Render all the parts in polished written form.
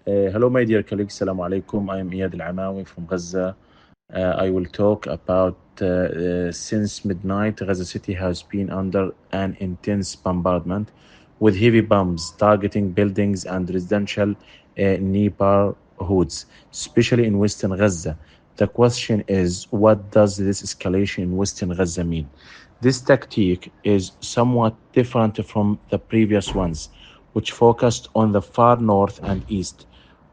Hello, my dear colleagues. Assalamu alaikum. I am Eyad Amawi from Gaza. I will talk about since midnight, Gaza City has been under an intense bombardment with heavy bombs targeting buildings and residential neighborhoods, especially in Western Gaza. The question is, what does this escalation in Western Gaza mean? This tactic is somewhat different from the previous ones, which focused on the far north and east.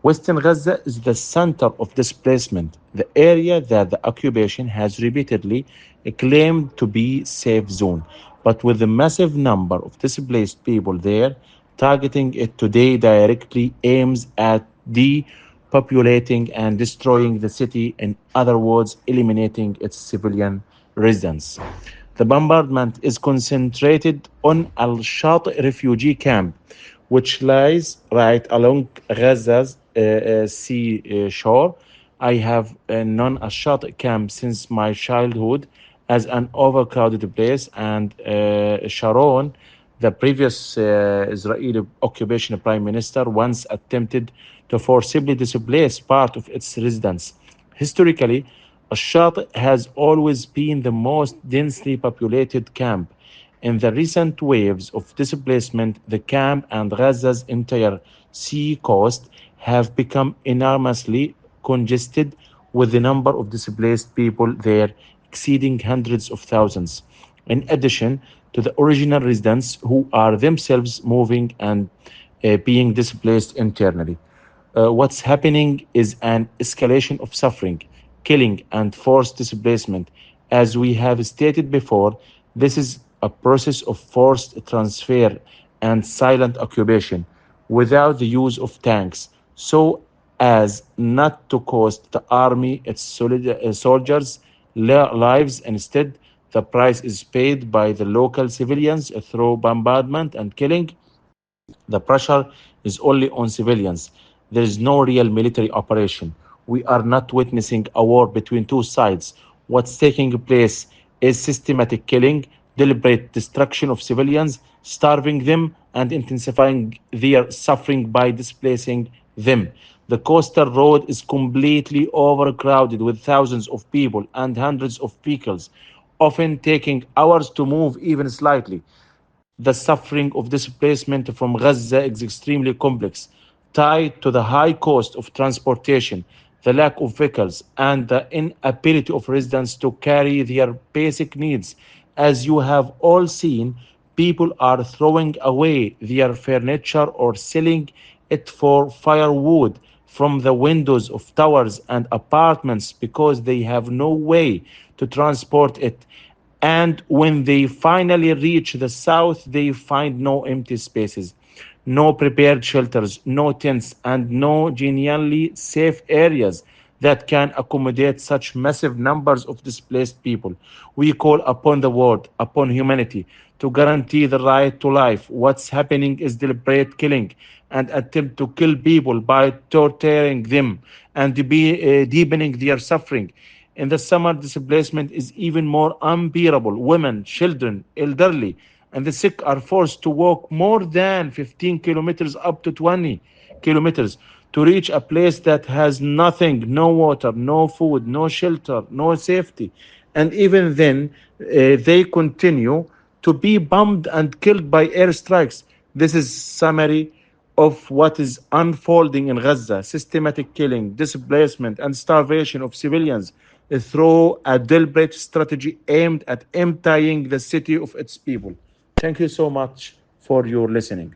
Western Gaza is the center of displacement, the area that the occupation has repeatedly claimed to be safe zone. But with the massive number of displaced people there, targeting it today directly aims at depopulating and destroying the city, in other words, eliminating its civilian residents. The bombardment is concentrated on Al-Shati refugee camp, which lies right along Gaza's sea shore. I have known Al-Shati camp since my childhood as an overcrowded place, and Sharon, the previous Israeli occupation prime minister, once attempted to forcibly displace part of its residents. Historically, Al-Shati has always been the most densely populated camp. In the recent waves of displacement, the camp and Gaza's entire sea coast have become enormously congested, with the number of displaced people there exceeding hundreds of thousands, in addition to the original residents who are themselves moving and being displaced internally. What's happening is an escalation of suffering, killing, and forced displacement. As we have stated before, this is a process of forced transfer and silent occupation without the use of tanks, so as not to cost the army its soldiers' lives. Instead, the price is paid by the local civilians through bombardment and killing. The pressure is only on civilians. There is no real military operation. We are not witnessing a war between two sides. What's taking place is systematic killing, deliberate destruction of civilians, starving them, and intensifying their suffering by displacing them. The coastal road is completely overcrowded with thousands of people and hundreds of vehicles, often taking hours to move even slightly. The suffering of displacement from Gaza is extremely complex, tied to the high cost of transportation, the lack of vehicles, and the inability of residents to carry their basic needs. As you have all seen, people are throwing away their furniture or selling it for firewood from the windows of towers and apartments because they have no way to transport it. And when they finally reach the south, they find no empty spaces, no prepared shelters, no tents, and no genuinely safe areas that can accommodate such massive numbers of displaced people. We call upon the world, upon humanity, to guarantee the right to life. What's happening is deliberate killing and attempt to kill people by torturing them and deepening their suffering. In the summer, displacement is even more unbearable. Women, children, elderly, and the sick are forced to walk more than 15 kilometers up to 20 kilometers to reach a place that has nothing, no water, no food, no shelter, no safety. And even then, they continue to be bombed and killed by airstrikes. This is summary of what is unfolding in Gaza: systematic killing, displacement, and starvation of civilians through a deliberate strategy aimed at emptying the city of its people. Thank you so much for your listening.